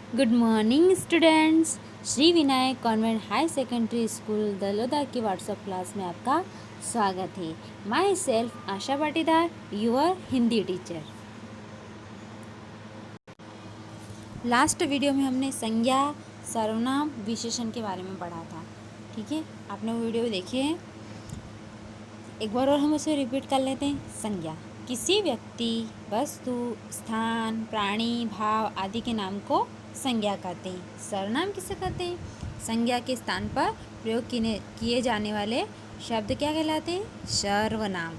Good morning students. Shri Vinayak convent high secondary school Daloda की WhatsApp class में आपका स्वागत है। My self Asha Patidar, your Hindi teacher. Last video में हमने संज्ञा, सर्वनाम, विशेषण के बारे में पढ़ा था। ठीक है, आपने वो वीडियो देखिए। एक बार और हम उसे रिपीट कर लेते हैं। संज्ञा किसी व्यक्ति, वस्तु, स्थान, प्राणी, भाव आदि के नाम को संज्ञा कहते हैं। सर्वनाम किसे कहते हैं? संज्ञा के स्थान पर प्रयोग किए जाने वाले शब्द क्या कहलाते हैं? सर्वनाम।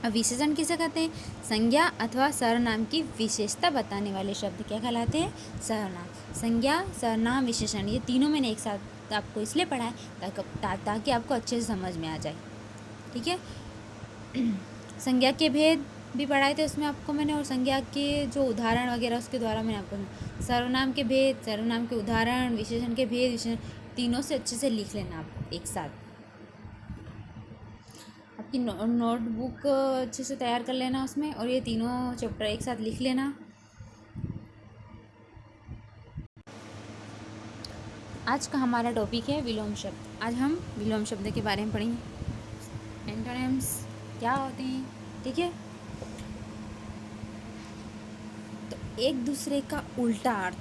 अब विशेषण किसे कहते हैं? संज्ञा अथवा सर्वनाम की विशेषता बताने वाले शब्द क्या कहलाते हैं? सर्वनाम। संज्ञा, सर्वनाम, विशेषण, ये तीनों मैंने एक साथ आपको इसलिए पढ़ा है ताकि आपको अच्छे से समझ में आ जाए। ठीक है। संज्ञा के भेद भी पढ़ाए थे उसमें आपको मैंने, और संज्ञा के जो उदाहरण वगैरह उसके द्वारा मैंने आपको सर्वनाम के भेद, सर्वनाम के उदाहरण, विशेषण के भेद, विशेषण तीनों से अच्छे से लिख लेना आपको एक साथ। आपकी नोटबुक अच्छे से तैयार कर लेना उसमें, और ये तीनों चैप्टर एक साथ लिख लेना। आज का हमारा टॉपिक है विलोम शब्द। आज हम विलोम शब्द के बारे में पढ़ेंगे। एंटोनिम्स क्या होते हैं, ठीक है। तो एक दूसरे का उल्टा अर्थ,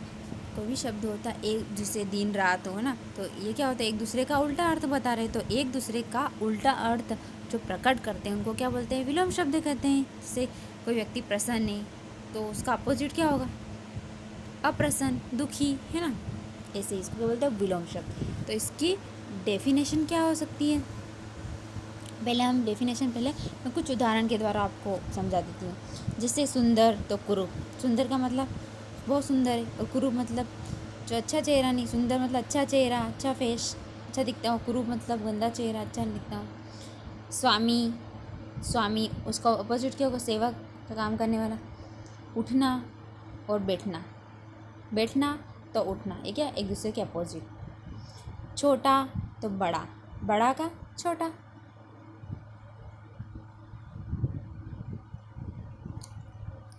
कोई भी शब्द होता है एक, जैसे दिन रात हो ना, तो ये क्या होता है? एक दूसरे का उल्टा अर्थ बता रहे, तो एक दूसरे का उल्टा अर्थ जो प्रकट करते हैं उनको क्या बोलते हैं? विलोम शब्द कहते हैं। जैसे कोई व्यक्ति प्रसन्न है तो उसका अपोजिट क्या होगा? अप्रसन्न, दुखी, है ना। ऐसे इसको क्या बोलते हैं? विलोम शब्द। तो इसकी डेफिनेशन क्या हो सकती है? पहले हम डेफिनेशन मैं कुछ उदाहरण के द्वारा आपको समझा देती हूँ। जैसे सुंदर, तो कुरूप। सुंदर का मतलब बहुत सुंदर है, और कुरूप मतलब जो अच्छा चेहरा नहीं। सुंदर मतलब अच्छा चेहरा, अच्छा फेस, अच्छा दिखता हूँ। कुरूप मतलब गंदा चेहरा, अच्छा नहीं दिखता हूँ। स्वामी, स्वामी उसका अपोजिट क्या होगा? सेवक का काम करने वाला। उठना और बैठना, बैठना तो उठना, ये क्या? एक दूसरे के अपोजिट। छोटा तो बड़ा, बड़ा का छोटा।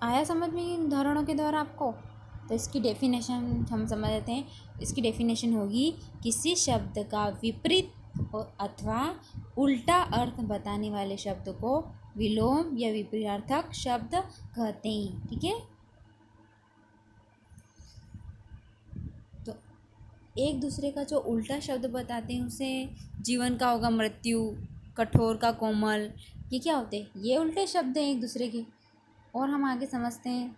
आया समझ में इन उदाहरणों के द्वारा आपको? तो इसकी डेफिनेशन हम समझ लेते हैं। इसकी डेफिनेशन होगी किसी शब्द का विपरीत अथवा उल्टा अर्थ बताने वाले शब्द को विलोम या विपरीतार्थक शब्द कहते हैं। ठीक है। तो एक दूसरे का जो उल्टा शब्द बताते हैं उसे जीवन का होगा मृत्यु, कठोर का कोमल। ये क्या होते हैं? ये उल्टे शब्द हैं एक दूसरे के। और हम आगे समझते हैं।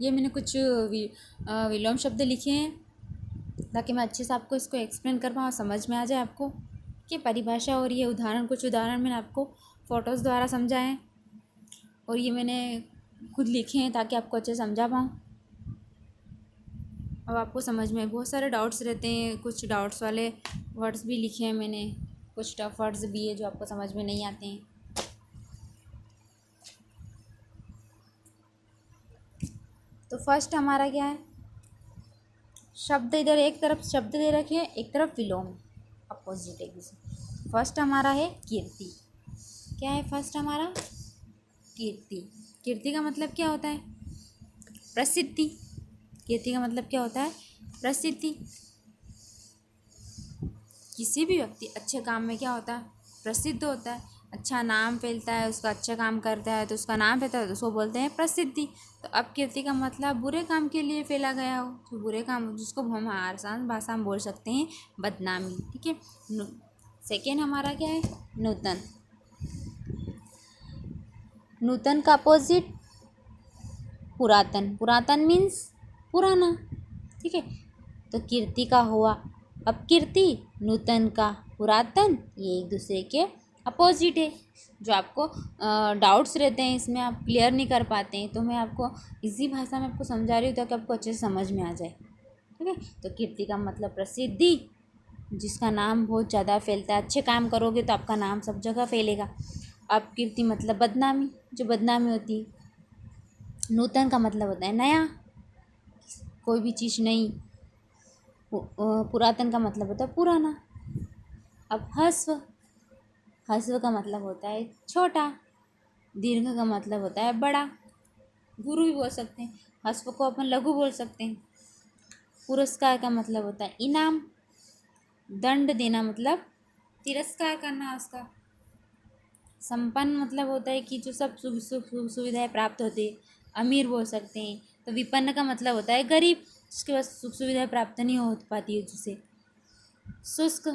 ये मैंने कुछ विलोम शब्द लिखे हैं ताकि मैं अच्छे से आपको इसको एक्सप्लेन कर पाऊँ, समझ में आ जाए आपको कि परिभाषा। और ये उदाहरण, कुछ उदाहरण मैंने आपको फ़ोटोज़ द्वारा समझाए, और ये मैंने खुद लिखे हैं ताकि आपको अच्छे से समझा पाऊँ। अब आपको समझ में बहुत सारे डाउट्स रहते हैं, कुछ डाउट्स वाले वर्ड्स भी लिखे हैं मैंने, कुछ टफ वर्ड्स भी है जो आपको समझ में नहीं आते हैं। तो फर्स्ट हमारा क्या है? शब्द इधर एक तरफ शब्द दे रखे हैं, एक तरफ विलोम, अपोजिट एक दूसरे। फर्स्ट हमारा है कीर्ति। क्या है फर्स्ट हमारा? कीर्ति। कीर्ति का मतलब क्या होता है? प्रसिद्धि। कीर्ति का मतलब क्या होता है? प्रसिद्धि। किसी भी व्यक्ति अच्छे काम में क्या होता है? प्रसिद्ध होता है। अच्छा नाम फैलता है, उसका अच्छा काम करता है तो उसका नाम फैलता है, तो उसको बोलते हैं प्रसिद्धि। तो अब कीर्ति का मतलब बुरे काम के लिए फैला गया हो, तो बुरे काम, जिसको हम आसान भाषा में बोल सकते हैं बदनामी। ठीक है। सेकेंड हमारा क्या है? नूतन। नूतन का अपोजिट पुरातन। पुरातन मीन्स पुराना। ठीक है। तो कीर्ति का हुआ अपकीर्ति, नूतन का पुरातन, ये एक दूसरे के अपोजिट है। जो आपको डाउट्स रहते हैं इसमें, आप क्लियर नहीं कर पाते हैं, तो मैं आपको इजी भाषा में आपको समझा रही हूँ ताकि आपको अच्छे से समझ में आ जाए। ठीक है। तो कीर्ति का मतलब प्रसिद्धि, जिसका नाम बहुत ज़्यादा फैलता है। अच्छे काम करोगे तो आपका नाम सब जगह फैलेगा। अपकीर्ति मतलब बदनामी, जो बदनामी होती है। नूतन का मतलब होता है नया, कोई भी चीज़ नई। पुरातन का मतलब होता है पुराना। अब हस्व, हस्व का मतलब होता है छोटा। दीर्घ का मतलब होता है बड़ा, गुरु भी बोल सकते हैं। हस्व को अपन लघु बोल सकते हैं। पुरस्कार का मतलब होता है इनाम। दंड देना मतलब तिरस्कार करना उसका। संपन्न मतलब होता है कि जो सब सुविधाएं प्राप्त होती है। अमीर बोल सकते हैं। तो विपन्न का मतलब होता है गरीब, जिसके पास सुख सुविधाएं प्राप्त नहीं हो पाती है जिसे। शुष्क,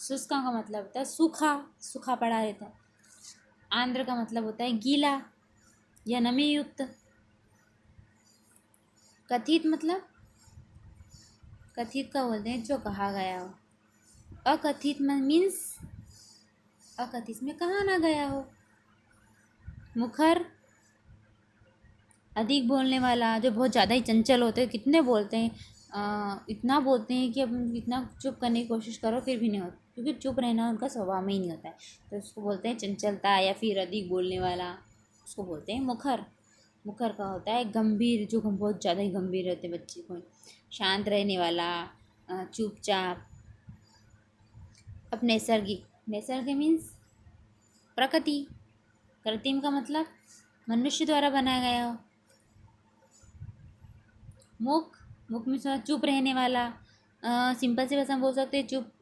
शुष्क का मतलब होता है सूखा, सूखा पड़ा रहता है। आंध्र का मतलब होता है गीला या नमी युक्त। कथित मतलब, कथित का बोलते हैं जो कहा गया हो। अकथित मीन्स अकथित में कहा ना गया हो। मुखर, अधिक बोलने वाला, जो बहुत ज़्यादा ही चंचल होते हैं। कितने बोलते हैं, इतना बोलते हैं कि अब इतना चुप करने की कोशिश करो फिर भी नहीं होता, क्योंकि चुप रहना उनका स्वभाव में ही नहीं होता है। तो उसको बोलते हैं चंचलता या फिर अधिक बोलने वाला, उसको बोलते हैं मुखर। मुखर का होता है गंभीर, जो बहुत ज़्यादा ही गंभीर रहते बच्चे को। शांत रहने वाला, चुपचाप। अब नैसर्गिक, नैसर्गिक मीन्स प्रकृति। कृत्रिम का मतलब मनुष्य द्वारा बनाया गया हो। मुख, मुख में चुप रहने वाला। सिंपल से भाषा में बोल सकते हैं चुप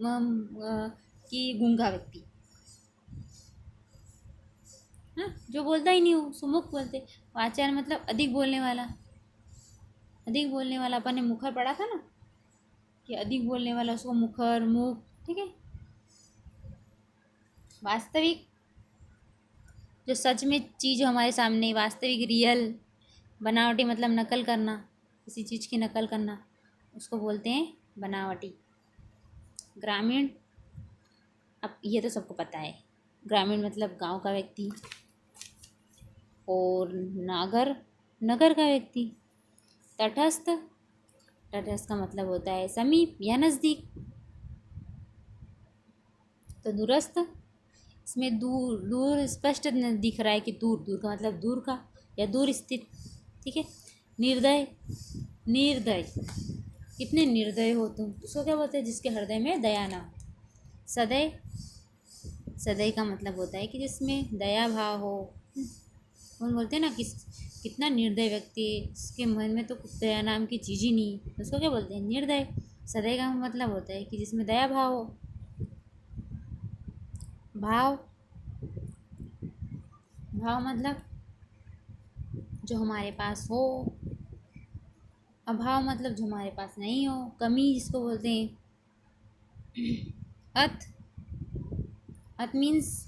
कि गूंगा व्यक्ति। हाँ, जो बोलता ही नहीं हो उसको मुख बोलते। वाचार मतलब अधिक बोलने वाला। अधिक बोलने वाला अपन ने मुखर पढ़ा था ना, कि अधिक बोलने वाला उसको मुखर, मुख, ठीक है। वास्तविक, जो सच में चीज़ हमारे सामने, वास्तविक, रियल। बनावटी मतलब नकल करना, किसी चीज़ की नकल करना, उसको बोलते हैं बनावटी। ग्रामीण, अब ये तो सबको पता है, ग्रामीण मतलब गांव का व्यक्ति। और नागर, नगर का व्यक्ति। तटस्थ, तटस्थ का मतलब होता है समीप या नज़दीक। तो दूरस्थ, इसमें दूर, दूर स्पष्ट दिख रहा है कि दूर, दूर का मतलब दूर का या दूर स्थित, ठीक है। निर्दय, निर्दय, कितने निर्दय हो तुम, उसको क्या बोलते हैं, जिसके हृदय में दया ना हो। सदैव, सदैव का मतलब होता है कि जिसमें दया भाव हो। कौन बोलते हैं ना किस, कितना निर्दय व्यक्ति, इसके मन में तो दया नाम की चीज़ ही नहीं, उसको क्या बोलते हैं, निर्दय। सदैव का मतलब होता है कि जिसमें दया भाव हो। भाव, भाव मतलब जो हमारे पास हो। अभाव मतलब जो हमारे पास नहीं हो, कमी जिसको बोलते हैं। अत, अत मीन्स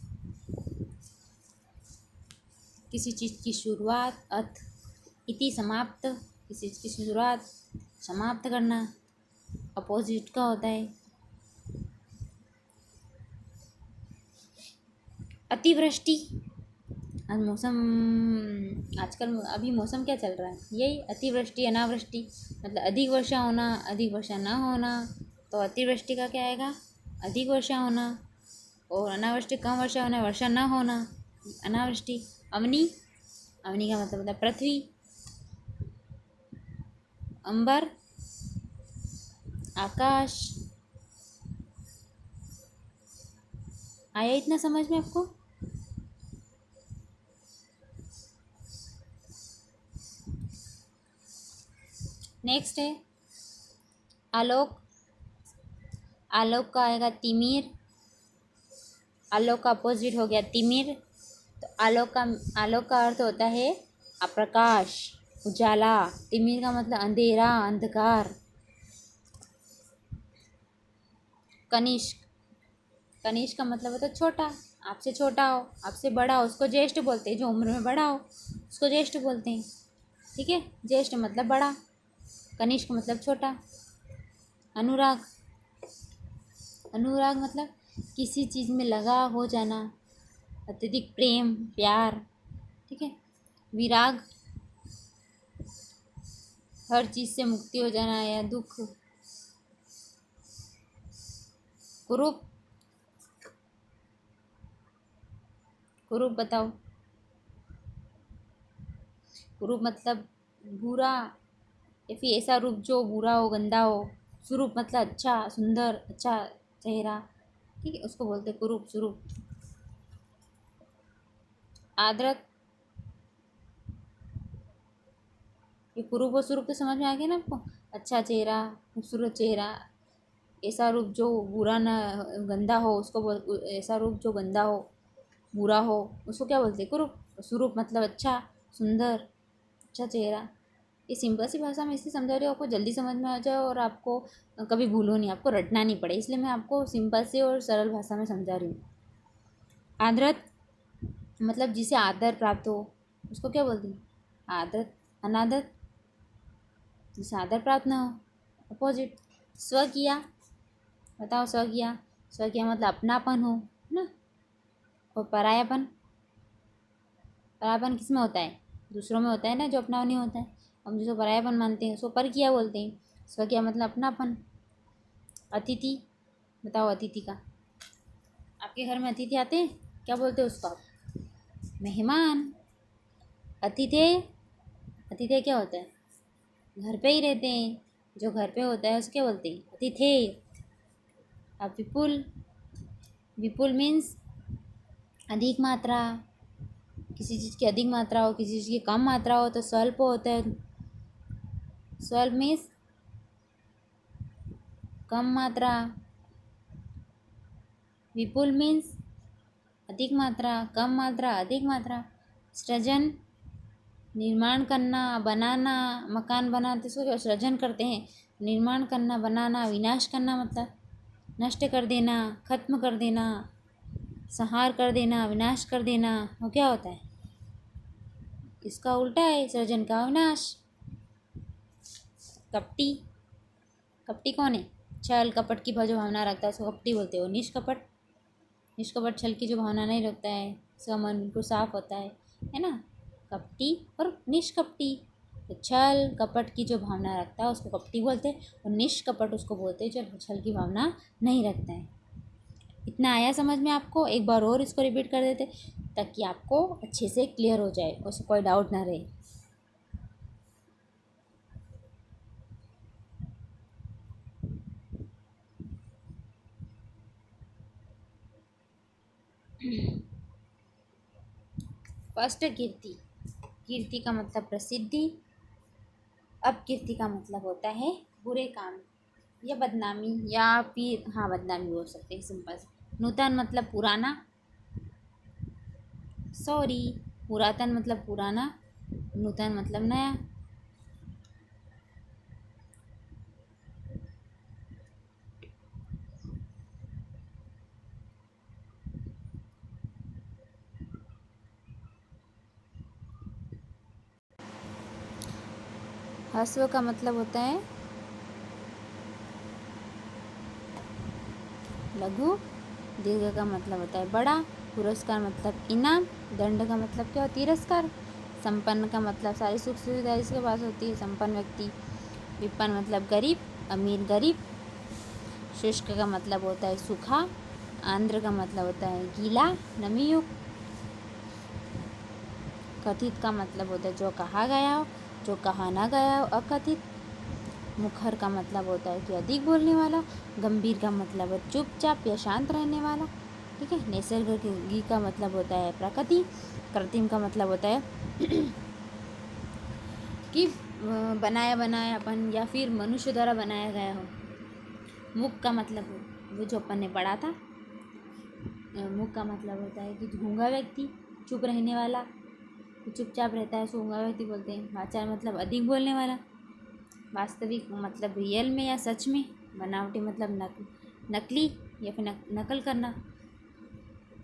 किसी चीज़ की शुरुआत। अत, इति समाप्त, किसी चीज़ की शुरुआत, समाप्त करना। अपोजिट का होता है अतिवृष्टि। आज मौसम, आजकल अभी मौसम क्या चल रहा है, यही अतिवृष्टि अनावृष्टि, मतलब अधिक वर्षा होना, अधिक वर्षा ना होना। तो अतिवृष्टि का क्या आएगा, अधिक वर्षा होना। और अनावृष्टि कम वर्षा होना, वर्षा ना होना, अनावृष्टि। अवनी, अवनी का मतलब होता है पृथ्वी। अंबर, आकाश। आया इतना समझ में आपको। नेक्स्ट है आलोक। आलोक का आएगा तिमिर। आलोक का अपोजिट हो गया तिमिर। तो आलोक का, आलोक का अर्थ होता है अप्रकाश, उजाला। तिमिर का मतलब अंधेरा, अंधकार। कनिष्क, कनिष्क का मतलब होता है छोटा, आपसे छोटा हो, आपसे बड़ा हो, उसको ज्येष्ठ बोलते हैं। जो उम्र में बड़ा हो उसको ज्येष्ठ बोलते हैं, ठीक है। ज्येष्ठ मतलब बड़ा, कनिष्क मतलब छोटा। अनुराग, अनुराग मतलब किसी चीज़ में लगा हो जाना, अत्यधिक प्रेम, प्यार, ठीक है। विराग, हर चीज़ से मुक्ति हो जाना या दुख। कुरूप, कुरूप बताओ। कुरूप मतलब बुरा, या फिर ऐसा रूप जो बुरा हो, गंदा हो। स्वरूप मतलब अच्छा, सुंदर, अच्छा चेहरा, ठीक है, उसको बोलते हैं कुरूप, स्वरूप। आदरक, ये कुरूप और सुरूप तो समझ में आ गया ना आपको। अच्छा चेहरा, खूबसूरत चेहरा, ऐसा रूप जो बुरा ना, गंदा हो उसको ऐसा रूप जो गंदा हो, बुरा हो, उसको क्या बोलते हैं? कुरूप। सुरूप मतलब अच्छा, सुंदर, अच्छा चेहरा। ये सिंपल सी भाषा में इसलिए समझा रही हूँ आपको जल्दी समझ में आ जाए और आपको कभी भूलो नहीं, आपको रटना नहीं पड़े, इसलिए मैं आपको सिंपल सी और सरल भाषा में समझा रही हूँ। आदरत मतलब जिसे आदर प्राप्त हो उसको क्या बोलते हैं? आदरत। अनादर जिसे आदर प्राप्त ना हो, अपोजिट। स्व किया, बताओ स्व किया। स्व किया मतलब अपनापन हो, है ना। और परायापन, परायापन किस में होता है? दूसरों में होता है ना, जो अपना नहीं होता है। हम जिसको परायापन मानते हैं उसको पर किया बोलते हैं। स्व किया मतलब अपनापन। अतिथि, बताओ अतिथि का। आपके घर में अतिथि आते हैं, क्या बोलते हो उसको आप? मेहमान। अतिथि, अतिथि क्या होता है? घर पे ही रहते हैं, जो घर पे होता है उसको क्या बोलते हैं? अतिथि। अब विपुल, विपुल मीन्स अधिक मात्रा, किसी चीज़ की अधिक मात्रा हो, किसी चीज़ की कम मात्रा हो तो स्वल्प होता है। स्वल्प मीन्स कम मात्रा, विपुल मीन्स अधिक मात्रा, कम मात्रा, अधिक मात्रा। सृजन, निर्माण करना, बनाना, मकान बनाते इसको क्या सृजन करते हैं? निर्माण करना, बनाना। विनाश करना मतलब नष्ट कर देना, खत्म कर देना, संहार कर देना, विनाश कर देना, वो क्या होता है? इसका उल्टा है सृजन का विनाश। कपटी, कपटी कौन है? छल कपट की जो भावना रखता है उसको कपटी बोलते हो। निष्कपट, निष्कपट छल की जो भावना नहीं रखता है, उसका मन बिल्कुल साफ होता है ना। कपटी और निष्कपटी। तो छल कपट की जो भावना रखता है उसको कपटी बोलते हैं, और निष्कपट उसको बोलते हैं जो छल की भावना नहीं रखता है। इतना आया समझ में आपको? एक बार और इसको रिपीट कर देते ताकि आपको अच्छे से क्लियर हो जाए, उसको कोई डाउट ना रहे। फर्स्ट कीर्ति, कीर्ति का मतलब प्रसिद्धि। अब कीर्ति का मतलब होता है बुरे काम या बदनामी, या फिर हाँ बदनामी बोल सकते हैं सिंपल से। नूतन मतलब पुराना, सॉरी, पुरातन मतलब पुराना, नूतन मतलब नया। ह्रस्व का मतलब होता है लघु, दीर्घ का मतलब होता है बड़ा, पुरस्कार मतलब इनाम, दंड का मतलब क्या? तिरस्कार। संपन्न का मतलब सारी सुख सुविधा इसके पास होती है, संपन्न व्यक्ति। विपन्न मतलब गरीब, अमीर गरीब। शुष्क का मतलब होता है सूखा, आंध्र का मतलब होता है गीला, नमी युक्त। कथित का मतलब होता है जो कहा गया हो, जो कहा ना गया हो, अकथित। मुखर का मतलब होता है कि अधिक बोलने वाला। गंभीर का मतलब है चुपचाप या शांत रहने वाला। ठीक है। नैसर्गिक का मतलब होता है प्रकृति। कृत्रिम का मतलब होता है कि बनाया बनायापन या फिर मनुष्य द्वारा बनाया गया हो। मुख का मतलब वो जो अपन ने पढ़ा था, मुख का मतलब होता है कि गूंगा व्यक्ति, चुप रहने वाला, चुपचाप रहता है उसको गूंगा व्यक्ति बोलते हैं। वाचार मतलब अधिक बोलने वाला। वास्तविक मतलब रियल में या सच में। बनावटी मतलब नकली या फिर नकल करना,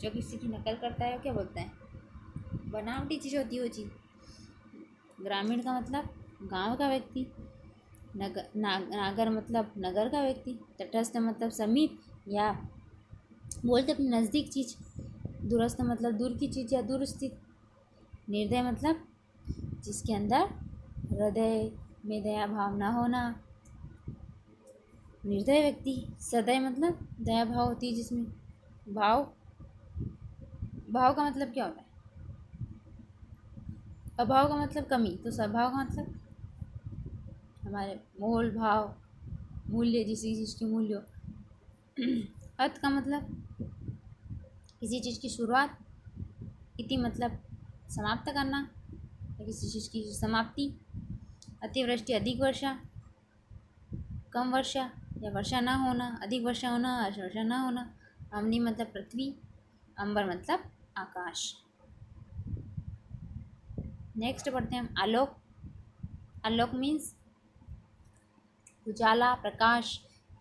जो किसी की नकल करता है वो क्या बोलता है? बनावटी चीज़ होती है वो चीज़। ग्रामीण का मतलब गांव का व्यक्ति। नागर मतलब नगर का व्यक्ति। तटस्थ मतलब समीप या बोलते अपने नज़दीक चीज़। दूरस्थ मतलब दूर की चीज़ या दूर स्थित। निर्दय मतलब जिसके अंदर हृदय में दया भाव ना होना, निर्दय व्यक्ति। सदय मतलब दया भाव होती है जिसमें। भाव, भाव का मतलब क्या होता है? अभाव का मतलब कमी, तो स्वभाव का मतलब हमारे मोल भाव, मूल्य, जिसी चीज़ की मूल्य हो। अर्थ का मतलब किसी चीज़ की शुरुआत। इति मतलब समाप्त करना या किसी चीज़ की समाप्ति। अतिवृष्टि अधिक वर्षा, कम वर्षा या वर्षा ना होना, अधिक वर्षा होना, वर्षा ना होना। अम्नि मतलब पृथ्वी, अंबर मतलब आकाश। नेक्स्ट पढ़ते हैं हम आलोक। आलोक मीन्स उजाला, प्रकाश।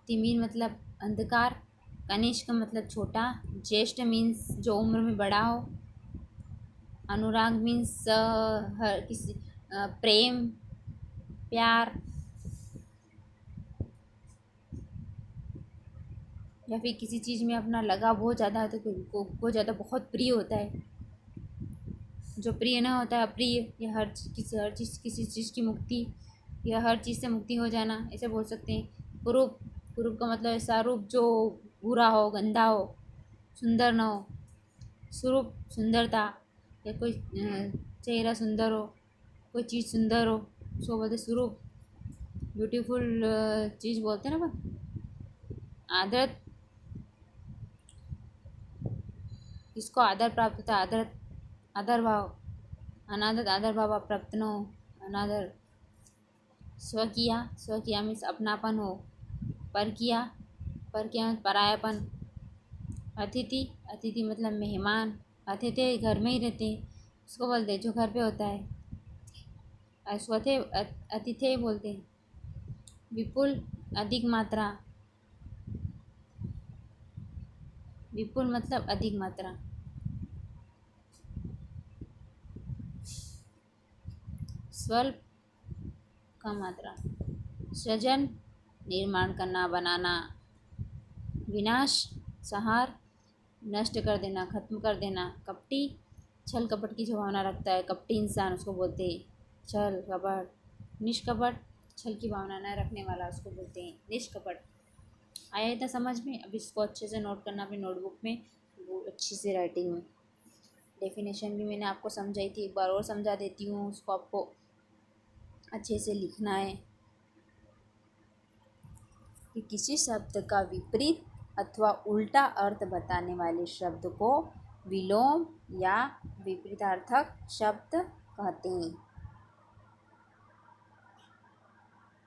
तिमिर मतलब अंधकार। कनिष्क मतलब छोटा। ज्येष्ठ मीन्स जो उम्र में बड़ा हो। अनुराग मीन्स किसी प्रेम, प्यार, या फिर किसी चीज़ में अपना लगाव बहुत ज़्यादा होता है, तो बहुत ज़्यादा बहुत प्रिय होता है। जो प्रिय ना होता है अप्रिय, या किसी चीज़ की मुक्ति, या हर चीज़ से मुक्ति हो जाना, ऐसे बोल सकते हैं। कुरूप, कुरूप का मतलब ऐसा रूप जो बुरा हो, गंदा हो, सुंदर ना हो। स्वरूप सुंदरता, या कोई चेहरा सुंदर हो, कोई चीज़ सुंदर हो, उसको बोलते स्वरूप। ब्यूटीफुल चीज़ बोलते हैं ना अपन। आदर, किसको आदर प्राप्त होता है, आदर, आदर भाव। अनादर, आदर भाव प्राप्त न हो, अनादर। स्वकिया, स्वकिया मीन्स अपनापन हो। परकिया, परकिया मीन्स परायापन। अतिथि, अतिथि मतलब मेहमान। अतिथि घर में ही रहते हैं, उसको बोलते हैं जो घर पे होता है। स्वथे अतिथि बोलते हैं। विपुल, अधिक मात्रा। विपुल मतलब अधिक मात्रा। स्वल्प, कम मात्रा। सृजन, निर्माण करना, बनाना। विनाश, संहार, नष्ट कर देना, खत्म कर देना। कपटी, छल कपट की जो भावना रखता है, कपटी इंसान उसको बोलते हैं छल कपट। निष्कपट, छल की भावना न रखने वाला उसको बोलते हैं निष्कपट। आया इतना समझ में? अब इसको अच्छे से नोट करना अपनी नोटबुक में, वो अच्छी से राइटिंग में। डेफिनेशन भी मैंने आपको समझाई थी, एक बार और समझा देती हूँ, उसको आपको अच्छे से लिखना है कि किसी शब्द का विपरीत अथवा उल्टा अर्थ बताने वाले शब्द को विलोम या विपरीतार्थक शब्द कहते हैं।